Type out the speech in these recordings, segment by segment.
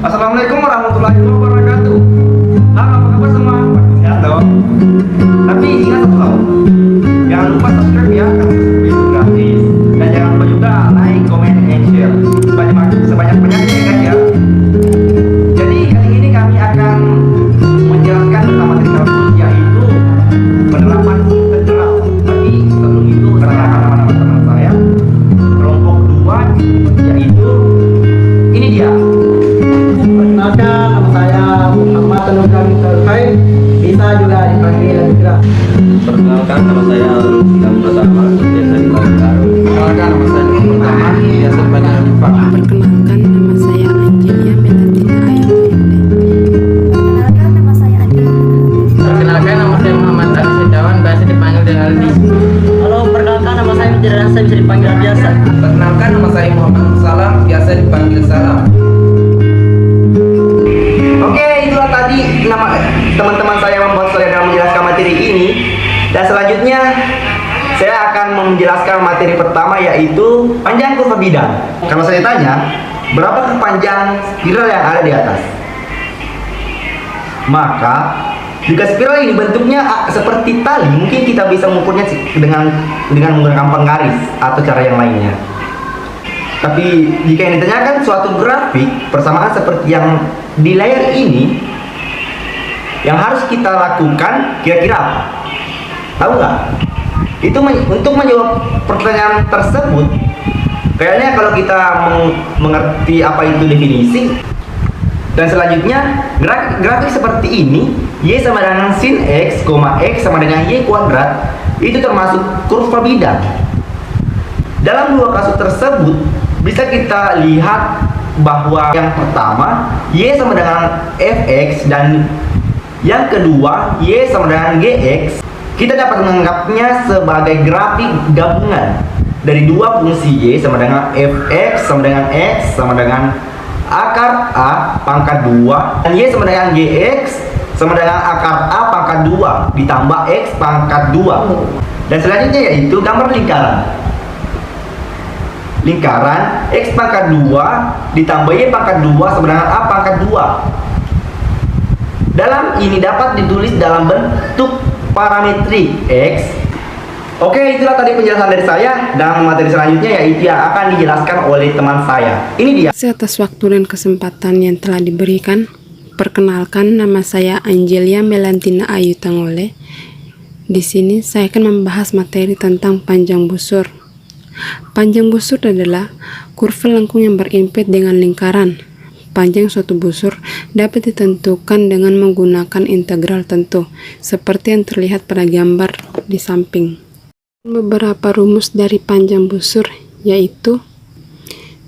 Assalamualaikum warahmatullahi wabarakatuh. Halo, apa kabar semua? Sehat dong. Tapi ingat satu hal, jangan lupa subscribe ya, karena subscribe itu gratis. Dan jangan lupa juga like, comment, and share sebanyak-banyaknya ya guys ya. Jadi kali ini kami akan menjelaskan tentang materi kampus, yaitu penerapan integral. Tapi sebelum itu perkenalkan nama-nama teman saya. Kelompok 2 yaitu ini dia. Perkenalkan, nama saya Muhammad Tanukam Terkait, bisa juga dipanggil Azra. Perkenalkan, nama saya Ilham Pratama, biasa dipanggil Arun. Perkenalkan, nama saya Pertama, biasa dipanggil Jepang. Perkenalkan, nama saya Angelia Melatina Ayu. Perkenalkan, nama saya Andi. Perkenalkan, nama saya Muhammad Ali Setiawan, biasa dipanggil dengan Aldi. Halo, perkenalkan, nama saya Wijayanto, saya bisa dipanggil biasa. Perkenalkan, nama saya Muhammad Salam, biasa dipanggil Salam. Oke, itulah tadi nama teman-teman saya membuat saya dalam menjelaskan materi ini. Dan selanjutnya saya akan menjelaskan materi pertama, yaitu panjang kurva bidang. Kalau saya tanya, berapa panjang spiral yang ada di atas? Maka jika spiral ini bentuknya seperti tali, mungkin kita bisa mengukurnya dengan menggunakan penggaris atau cara yang lainnya. Tapi jika yang ditanyakan suatu grafik persamaan seperti yang di layar ini, yang harus kita lakukan kira-kira apa? Tahu nggak? Itu untuk menjawab pertanyaan tersebut, kayaknya kalau kita mengerti apa itu definisi, dan selanjutnya grafik seperti ini, y sama dengan sin x, x sama dengan y kuadrat, itu termasuk kurva bidang. Dalam dua kasus tersebut bisa kita lihat bahwa yang pertama y sama dengan fx dan yang kedua y sama dengan gx. Kita dapat menganggapnya sebagai grafik gabungan dari dua fungsi y sama dengan fx sama dengan x sama dengan akar a pangkat 2 dan y sama dengan gx sama dengan akar a pangkat 2 ditambah x pangkat 2. Dan selanjutnya yaitu gambar lingkaran x pangkat 2 ditambah y pangkat 2 sama dengan a pangkat 2. Dalam ini dapat ditulis dalam bentuk parametrik x. Oke, itulah tadi penjelasan dari saya, dan materi selanjutnya yaitu yang akan dijelaskan oleh teman saya. Ini dia. Atas waktu dan kesempatan yang telah diberikan, perkenalkan, nama saya Angelia Melatina Ayu Tangole. Di sini saya akan membahas materi tentang panjang busur. Panjang busur adalah kurva lengkung yang berimpit dengan lingkaran. Panjang suatu busur dapat ditentukan dengan menggunakan integral tentu, seperti yang terlihat pada gambar di samping. Beberapa rumus dari panjang busur yaitu: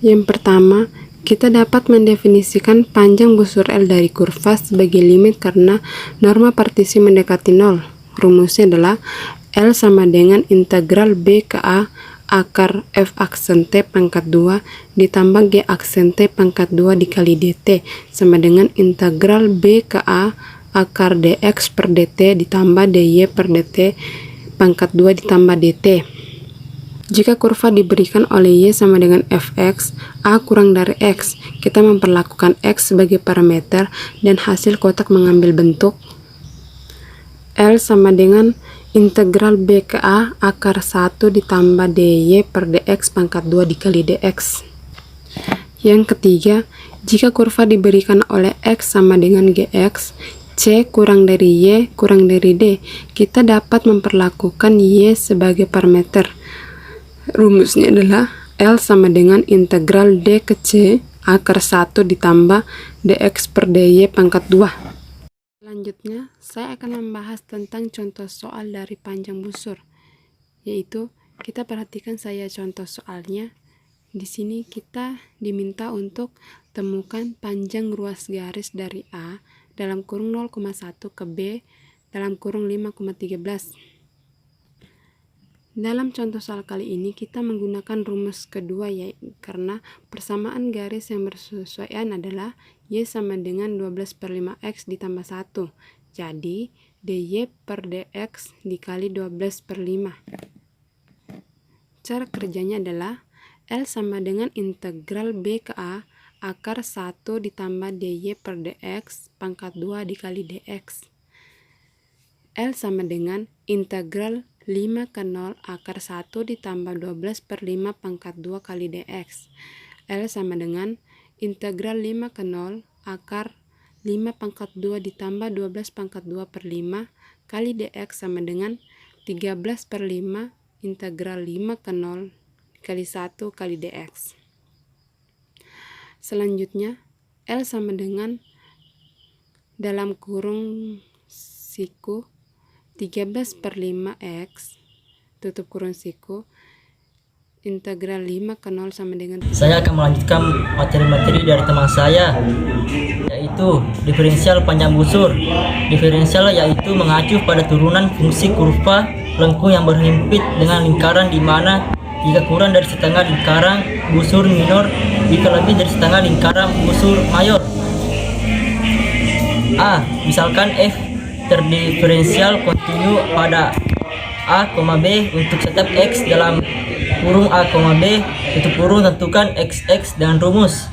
yang pertama, kita dapat mendefinisikan panjang busur L dari kurva sebagai limit karena norma partisi mendekati 0. Rumusnya adalah L sama dengan integral B ke A akar F aksen T pangkat 2 ditambah G aksen T pangkat 2 dikali dt sama dengan integral B ke A akar dx per dt ditambah dy per dt pangkat 2 ditambah dt. Jika kurva diberikan oleh y sama dengan fx, a kurang dari x, kita memperlakukan x sebagai parameter dan hasil kotak mengambil bentuk L sama dengan integral B ke A akar 1 ditambah dy per dx pangkat 2 dikali dx. Yang ketiga, jika kurva diberikan oleh x sama dengan gx, c kurang dari y kurang dari d, kita dapat memperlakukan y sebagai parameter. Rumusnya adalah L sama dengan integral d ke c akar 1 ditambah dx per dy pangkat 2. Selanjutnya, saya akan membahas tentang contoh soal dari panjang busur, yaitu kita perhatikan saya contoh soalnya. Di sini kita diminta untuk temukan panjang ruas garis dari A dalam kurung 0,1 ke B dalam kurung 5,13. Dalam contoh soal kali ini kita menggunakan rumus kedua, yaitu karena persamaan garis yang bersesuaian adalah y sama dengan 12/5x ditambah 1. Jadi dy per dx dikali 12/5. Cara kerjanya adalah L sama dengan integral B ke A akar 1 ditambah dy per dx pangkat 2 dikali dx. L sama dengan integral 5 ke 0 akar 1 ditambah 12 per 5 pangkat 2 kali dx. L sama dengan integral 5 ke 0 akar 5 pangkat 2 ditambah 12 pangkat 2 per 5 kali dx sama dengan 13 per 5 integral 5 ke 0 kali 1 kali dx. Selanjutnya, L sama dengan dalam kurung siku 13 per 5x tutup kurung siku integral 5 ke 0 sama dengan. Saya akan melanjutkan materi-materi dari teman saya, yaitu diferensial panjang busur. Diferensial yaitu mengacu pada turunan fungsi kurva lengkung yang berhimpit dengan lingkaran, di mana jika kurang dari setengah lingkaran busur minor, jika lebih dari setengah lingkaran busur mayor. A. Misalkan f terdiferensial kontinu pada A, B untuk setiap x dalam kurung A, B tutup kurung tentukan xx dengan rumus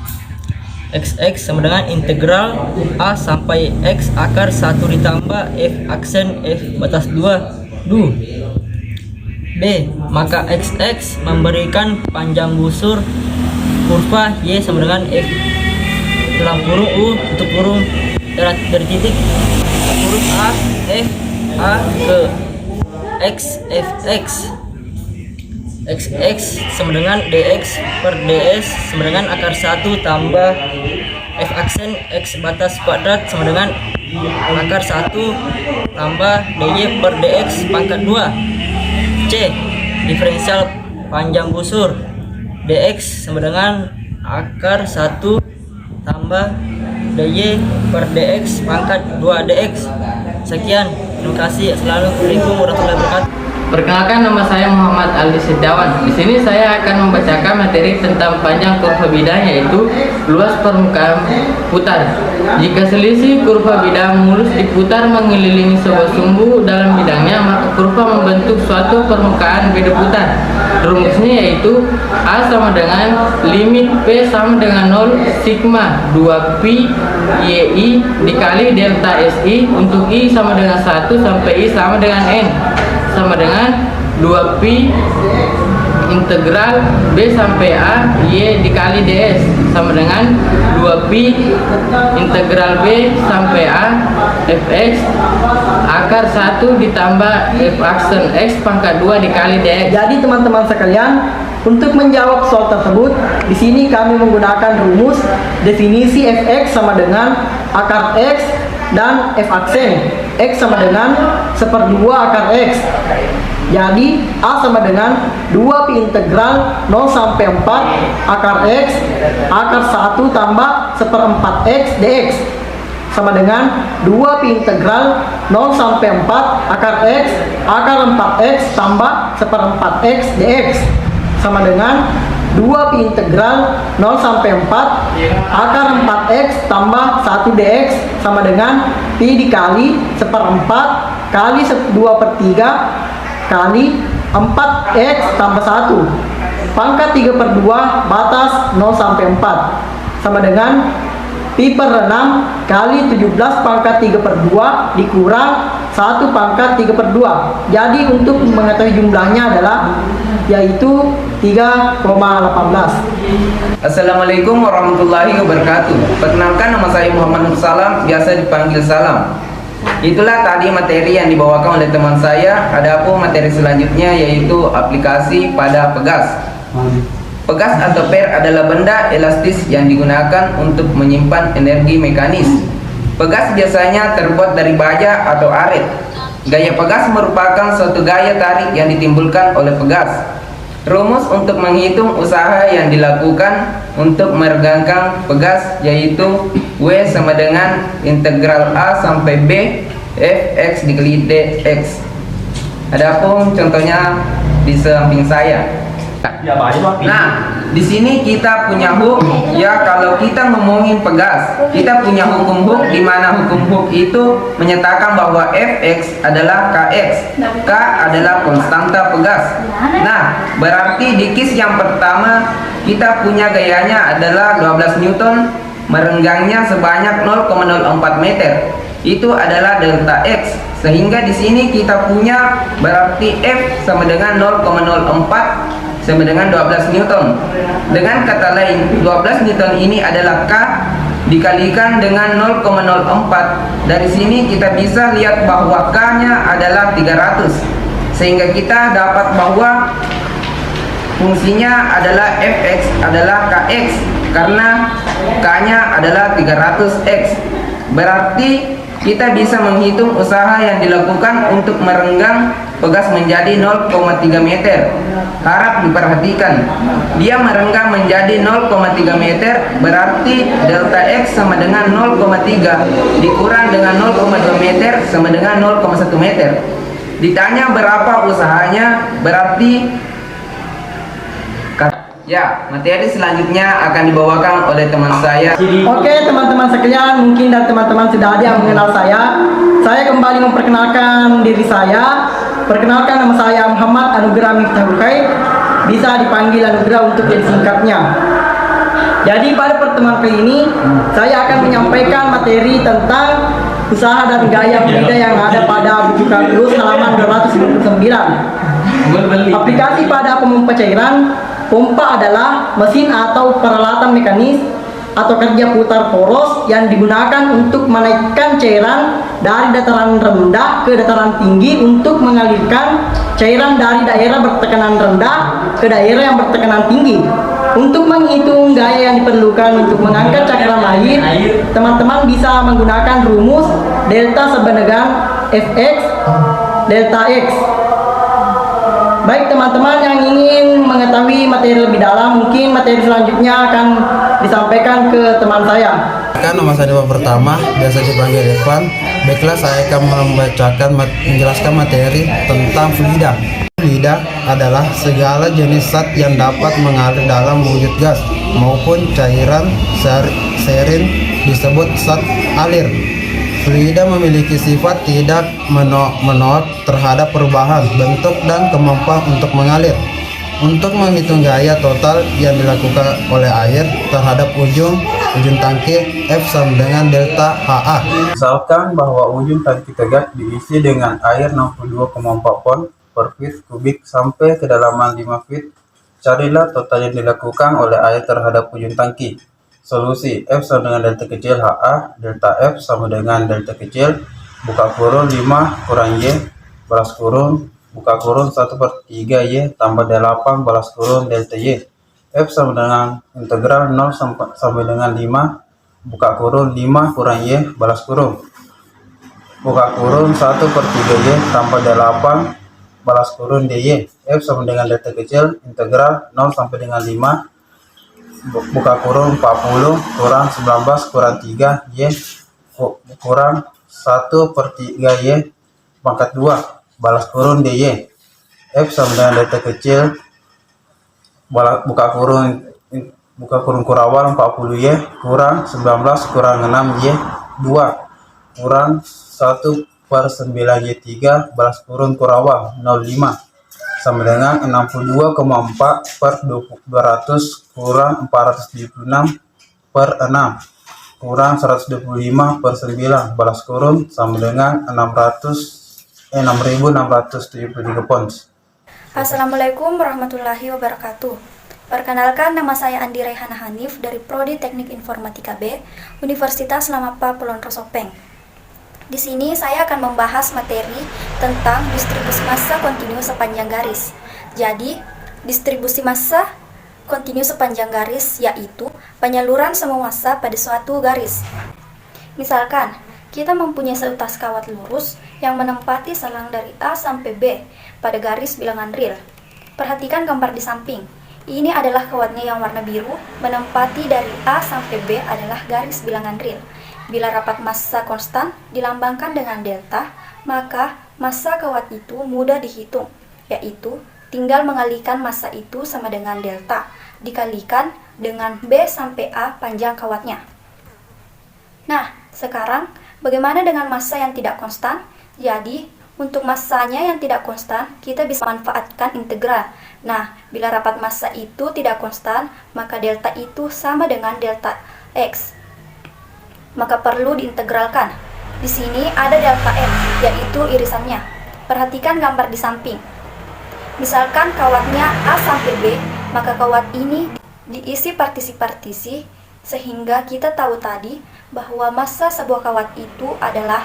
xx sama dengan integral A sampai x akar 1 ditambah f aksen f batas 2 du. B. Maka xx memberikan panjang busur kurva y sama dengan f dalam kurung u tutup kurung dari titik kurung A f a ke x fx xx sama dengan dx per ds sama dengan akar 1 tambah f aksen x batas kuadrat sama dengan akar 1 tambah dy per dx pangkat 2. C. Diferensial panjang busur dx sama dengan akar 1 tambah dy per dx pangkat 2 dx. Sekian, terima kasih. Assalamualaikum warahmatullahi wabarakatuh. Perkenalkan, nama saya Muhammad Ali Setiawan. Di sini saya akan membacakan materi tentang panjang kurva bidang, yaitu luas permukaan putar. Jika selisih kurva bidang mulus diputar mengelilingi sebuah sumbu dalam bidangnya, maka kurva membentuk suatu permukaan beda putar. Rumusnya yaitu A sama dengan limit P sama dengan 0 sigma 2pi yi dikali delta Si untuk I sama dengan 1 sampai I sama dengan N sama dengan 2pi integral B sampai A Y dikali ds sama dengan 2pi integral B sampai A fx akar 1 ditambah f aksen x pangkat 2 dikali dx. Jadi teman-teman sekalian, untuk menjawab soal tersebut, di sini kami menggunakan rumus definisi fx sama dengan akar x dan f aksen x sama dengan 1/2 akar x. Jadi A sama dengan 2pi integral 0 sampai 4 akar x akar 1 tambah 1/4x dx sama dengan 2pi integral 0 sampai 4 akar x akar 4x tambah 1/4x dx sama dengan 2pi integral 0 sampai 4 akar 4x tambah 1 dx sama dengan pi dikali 1/4 kali 2/3 kali 4x tambah 1 pangkat 3/2 batas 0 sampai 4 sama dengan pi per 6 kali 17 pangkat 3/2 dikurang 1 pangkat 3/2. Jadi untuk mengetahui jumlahnya adalah yaitu 3,18. Assalamualaikum warahmatullahi wabarakatuh. Perkenalkan, nama saya Muhammad Nur Salam, biasa dipanggil Salam. Itulah tadi materi yang dibawakan oleh teman saya. Adapun materi selanjutnya yaitu aplikasi pada pegas. Pegas atau per adalah benda elastis yang digunakan untuk menyimpan energi mekanis. Pegas biasanya terbuat dari baja atau arit. Gaya pegas merupakan suatu gaya tarik yang ditimbulkan oleh pegas. Rumus untuk menghitung usaha yang dilakukan untuk meregangkan pegas yaitu W sama dengan integral A sampai B fx dikali dx. Adapun contohnya di samping saya. Nah, Di sini kita punya hook, ya kalau kita ngomongin pegas, kita punya hukum hook di mana hukum hook itu menyatakan bahwa Fx adalah Kx, K adalah konstanta pegas. Nah, berarti di case yang pertama kita punya gayanya adalah 12 Newton, merenggangnya sebanyak 0,04 meter. Itu adalah delta X. Sehingga di sini kita punya berarti F sama dengan 0,04 sama dengan 12 Newton. Dengan kata lain, 12 Newton ini adalah K dikalikan dengan 0,04. Dari sini kita bisa lihat bahwa K-nya adalah 300. Sehingga kita dapat bahwa fungsinya adalah Fx adalah Kx karena K-nya adalah 300x. Berarti kita bisa menghitung usaha yang dilakukan untuk merenggang pegas menjadi 0,3 meter. Harap diperhatikan, dia merenggang menjadi 0,3 meter, berarti delta X sama dengan 0,3 dikurang dengan 0,2 meter sama dengan 0,1 meter. Ditanya berapa usahanya, berarti ya, materi selanjutnya akan dibawakan oleh teman saya. Oke teman-teman sekalian, mungkin dan teman-teman sudah ada yang mengenal saya. Saya kembali memperkenalkan diri saya. Perkenalkan, nama saya Muhammad Anugrah Miftahul Khair, bisa dipanggil Anugrah untuk jadi singkatnya. Jadi pada pertemuan kali ini saya akan menyampaikan materi tentang usaha dan gaya fluida yang ada pada buku kalkulus halaman 299. Aplikasi pada pemompa cairan. Pompa adalah mesin atau peralatan mekanis atau kerja putar poros yang digunakan untuk menaikkan cairan dari dataran rendah ke dataran tinggi untuk mengalirkan cairan dari daerah bertekanan rendah ke daerah yang bertekanan tinggi. Untuk menghitung gaya yang diperlukan untuk mengangkat cairan air, teman-teman bisa menggunakan rumus delta sama dengan Fx delta X. Baik teman-teman yang ingin mengetahui materi lebih dalam, mungkin materi selanjutnya akan disampaikan ke teman saya. Nama saya Dewa Pertama, biasa dipanggil Irfan. Baiklah, saya akan menjelaskan materi tentang fluida. Fluida adalah segala jenis zat yang dapat mengalir dalam wujud gas maupun cairan sarin disebut zat alir. Fluida memiliki sifat tidak menolak terhadap perubahan bentuk dan kemampuan untuk mengalir. Untuk menghitung gaya total yang dilakukan oleh air terhadap ujung tangki, F sama dengan delta HA. Misalkan bahwa ujung tangki tegak diisi dengan air 62,4 pon per feet kubik sampai kedalaman 5 feet. Carilah total yang dilakukan oleh air terhadap ujung tangki. Solusi, F sama dengan delta kecil HA, delta F sama dengan delta kecil, buka kurung 5 kurang Y, balas kurung, buka kurung 1/3 Y tambah 8 balas kurung delta Y. F sama dengan integral 0 sampai dengan 5, buka kurung 5 kurang Y, balas kurung, buka kurung 1/3 Y tambah 8 balas kurung DY. F sama dengan delta kecil, integral 0 sampai dengan 5, buka kurung 40 kurang 19 kurang 3 Y kurang 1/3 Y pangkat 2 balas kurung DY. F sama dengan delta kecil, buka kurung kurawal 40 Y kurang 19 kurang 6 Y 2 kurang 1/9 Y 3 balas kurung kurawal 0,5 sama dengan 62,4 per 200 kurang 476 per 6 kurang 125 per 9 balas kurung sama dengan 6.673 pons. Assalamualaikum warahmatullahi wabarakatuh. Perkenalkan, nama saya Andi Rehana Hanif dari Prodi Teknik Informatika B, Universitas Lamapa Kulon Rosopeng. Di sini saya akan membahas materi tentang distribusi massa kontinu sepanjang garis. Jadi, distribusi massa kontinu sepanjang garis yaitu penyaluran semua massa pada suatu garis. Misalkan, kita mempunyai seutas kawat lurus yang menempati selang dari A sampai B pada garis bilangan real. Perhatikan gambar di samping. Ini adalah kawatnya yang warna biru, menempati dari A sampai B adalah garis bilangan real. Bila rapat massa konstan dilambangkan dengan delta, maka massa kawat itu mudah dihitung, yaitu tinggal mengalihkan massa itu sama dengan delta. dikalikan dengan B sampai A panjang kawatnya. Nah, sekarang bagaimana dengan massa yang tidak konstan? Jadi, untuk massanya yang tidak konstan, kita bisa manfaatkan integral. Nah, bila rapat massa itu tidak konstan, maka delta itu sama dengan delta X. Maka perlu diintegralkan. Di sini ada delta M, yaitu irisannya. Perhatikan gambar di samping. Misalkan kawatnya A sampai B, maka kawat ini diisi partisi-partisi, sehingga kita tahu tadi bahwa massa sebuah kawat itu adalah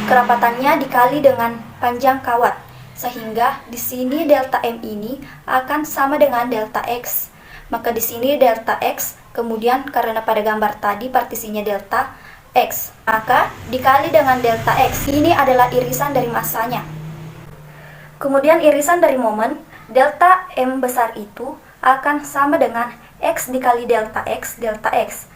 kerapatannya dikali dengan panjang kawat, sehingga di sini delta M ini akan sama dengan delta X. Maka di sini delta X, kemudian karena pada gambar tadi partisinya delta X, maka dikali dengan delta X. Ini adalah irisan dari massanya. Kemudian irisan dari momen, delta M besar itu akan sama dengan X dikali delta X, delta X.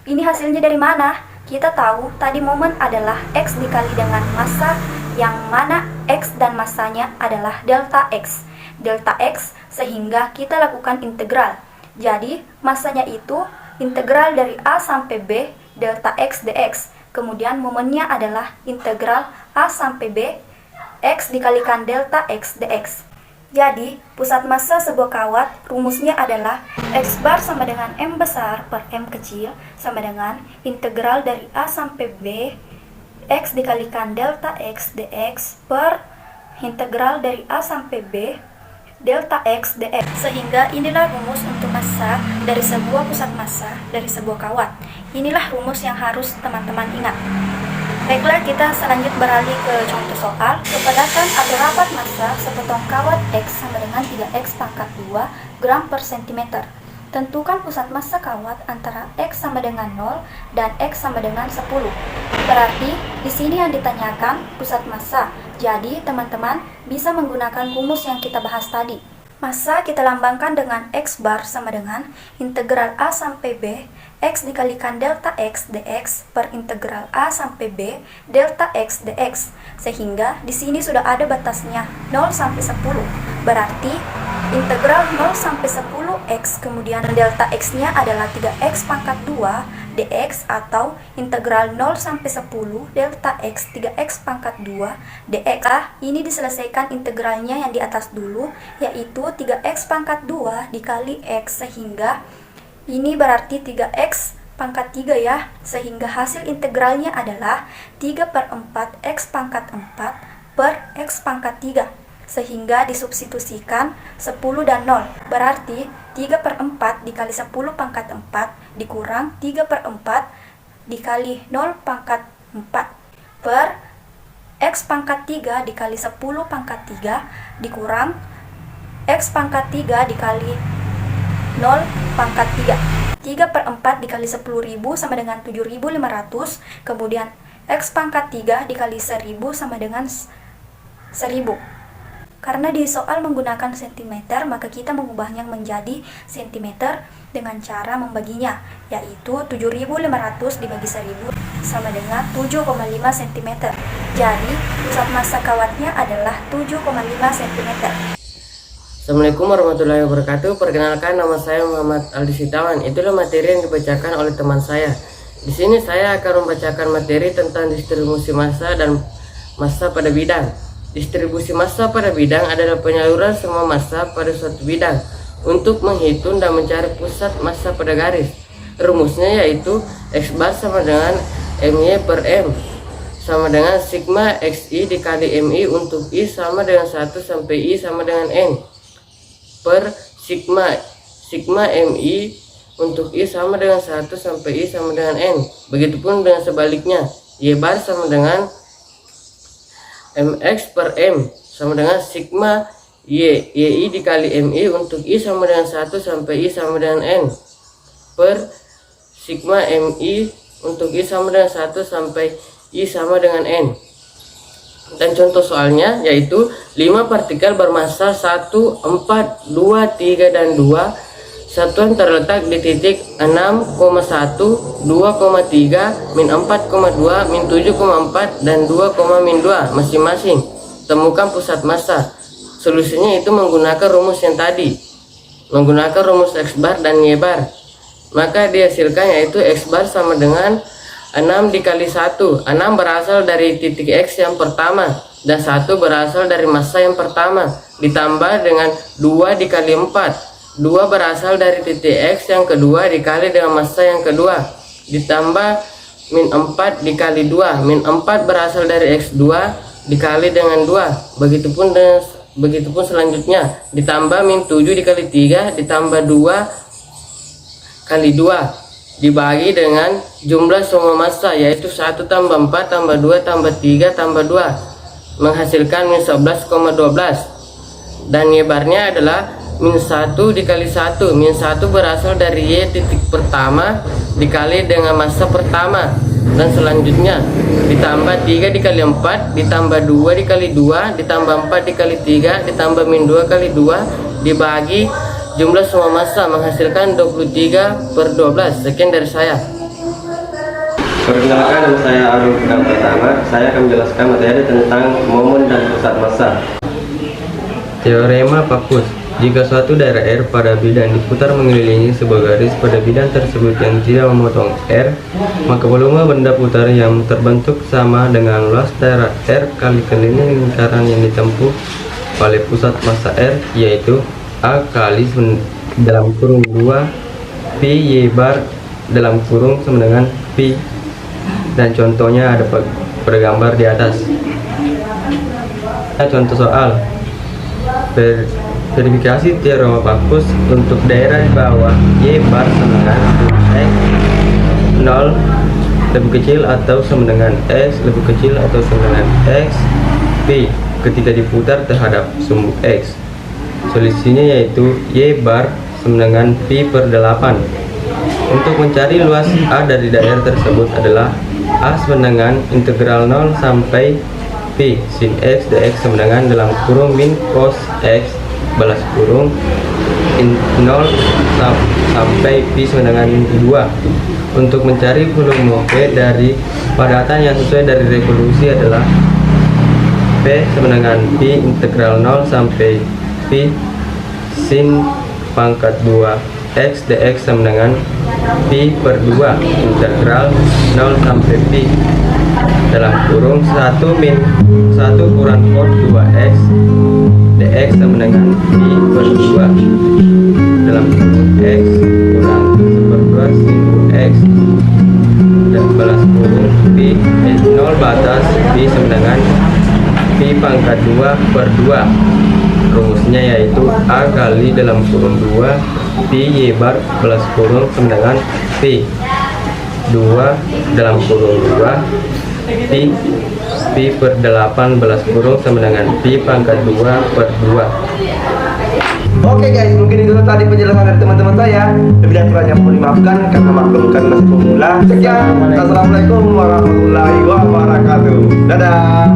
Ini hasilnya dari mana? Kita tahu tadi momen adalah X dikali dengan massa, yang mana X dan massanya adalah delta X. Delta X, sehingga kita lakukan integral. Jadi, massanya itu integral dari A sampai B, delta X dx. Kemudian momennya adalah integral A sampai B, X dikalikan delta X dx. Jadi, pusat massa sebuah kawat rumusnya adalah X bar sama dengan M besar per M kecil sama dengan integral dari A sampai B X dikalikan delta X dx per integral dari A sampai B delta X dx. Sehingga inilah rumus untuk massa dari sebuah pusat massa dari sebuah kawat. Inilah rumus yang harus teman-teman ingat. Baiklah, kita selanjut beralih ke contoh soal. Kepadatan atau rapat massa sepotong kawat X sama dengan 3X pangkat 2 gram per cm. Tentukan pusat massa kawat antara X sama dengan 0 dan X sama dengan 10. Berarti di sini yang ditanyakan pusat massa. Jadi teman-teman bisa menggunakan rumus yang kita bahas tadi. Massa kita lambangkan dengan X bar sama dengan integral A sampai B X dikalikan delta X dx per integral A sampai B delta X dx. Sehingga di sini sudah ada batasnya 0 sampai 10. Berarti integral 0 sampai 10 X kemudian delta X-nya adalah 3X pangkat 2 dx atau integral 0 sampai 10 delta X 3X pangkat 2 dx. Ini diselesaikan integralnya yang di atas dulu, yaitu 3X pangkat 2 dikali X, sehingga ini berarti 3X pangkat 3 ya, sehingga hasil integralnya adalah 3/4 X pangkat 4 per X pangkat 3. Sehingga disubstitusikan 10 dan 0, berarti 3/4 dikali 10 pangkat 4 dikurang 3/4 dikali 0 pangkat 4 per X pangkat 3 dikali 10 pangkat 3 dikurang X pangkat 3 dikali 0 pangkat 3. 3/4 dikali 10.000 sama dengan 7.500. Kemudian X pangkat 3 dikali 1.000 sama dengan 1.000. Karena di soal menggunakan cm, maka kita mengubahnya menjadi cm dengan cara membaginya, yaitu 7.500 dibagi 1.000 sama dengan 7,5 cm. Jadi pusat massa kawatnya adalah 7,5 cm. Assalamualaikum warahmatullahi wabarakatuh. Perkenalkan, nama saya Muhammad Aldi Sitawan. Itulah materi yang dibacakan oleh teman saya. Di sini saya akan membacakan materi tentang distribusi massa dan massa pada bidang. Distribusi massa pada bidang adalah penyaluran semua massa pada suatu bidang untuk menghitung dan mencari pusat massa pada garis. Rumusnya yaitu X bar sama dengan MY per M sama dengan sigma XI dikali MI untuk I sama dengan 1 sampai I sama dengan N per sigma MI untuk I sama dengan 1 sampai I sama dengan N. Begitupun dengan sebaliknya, Y bar sama dengan MX per M sama dengan sigma YI dikali MI untuk I sama dengan 1 sampai I sama dengan N per sigma MI untuk I sama dengan 1 sampai I sama dengan N. Dan contoh soalnya yaitu 5 partikel bermassa 1, 4, 2, 3, dan 2. Satuan terletak di titik 6,1, 2,3, min 4,2, min 7,4, dan 2,2 masing-masing. Temukan pusat massa. Solusinya itu menggunakan rumus yang tadi. menggunakan rumus X bar dan Y bar. Maka dihasilkan yaitu X bar sama dengan 6 dikali 1. 6 berasal dari titik X yang pertama dan 1 berasal dari massa yang pertama, ditambah dengan 2 dikali 4. 2 berasal dari titik X yang kedua dikali dengan massa yang kedua, ditambah min 4 dikali 2. Min 4 berasal dari X2 dikali dengan 2. Begitupun selanjutnya, ditambah min 7 dikali 3 ditambah 2 kali 2 dibagi dengan jumlah semua massa yaitu 1 tambah 4 tambah 2 tambah 3 tambah 2 menghasilkan min 11,12. Dan Y barnya adalah min 1 dikali 1. Min 1 berasal dari Y titik pertama dikali dengan massa pertama, dan selanjutnya ditambah 3 dikali 4 ditambah 2 dikali 2 ditambah 4 dikali 3 ditambah min 2 kali 2 dibagi jumlah semua massa menghasilkan 23/12. Sekian dari saya. Perkenalkan, nama saya Arif. Yang pertama, saya akan menjelaskan materi tentang momen dan pusat massa. Teorema Pappus. Jika suatu daerah R pada bidang diputar mengelilingi sebuah garis pada bidang tersebut yang tidak memotong R, maka volume benda putar yang terbentuk sama dengan luas daerah R kali keliling lingkaran yang ditempuh oleh pusat massa R, yaitu A kali dalam kurung 2 pi Y bar dalam kurung sama dengan pi, dan contohnya ada pada gambar di atas. Contoh soal verifikasi teorema Pappus untuk daerah di bawah Y bar sama dengan X 0 lebih kecil atau sama dengan X lebih kecil atau sama dengan X P ketika diputar terhadap sumbu X. Solusinya yaitu Y bar sama dengan pi per 8. Untuk mencari luas A dari daerah tersebut adalah A sama dengan integral 0 sampai pi sin X dx sama dengan dalam kurung min cos X balas kurung 0 sampai pi sama dengan 2. Untuk mencari volume P dari padatan yang sesuai dari revolusi adalah P sama dengan pi integral 0 sampai pi sin pangkat 2 X dx sama dengan pi per 2 integral 0 sampai pi dalam kurung 1 min 1 kurang cos 2x dx sama dengan pi per 2 dalam kurung x kurang 1/2 sin x dan balas kurung pi 0 batas pi sama dengan pi pangkat 2 per 2. Rumusnya yaitu A kali dalam kurung 2 pi Y bar balas kurung sama dengan pi 2 dalam kurung 2 pi per 8 balas kurung sama dengan pi pangkat 2 per 2. Oke guys, mungkin itu tadi penjelasan dari teman-teman saya. Lebih dan kurangnya mohon dimaafkan karena maklum kan masih pemula. Sekian, assalamualaikum warahmatullahi wabarakatuh. Dadah.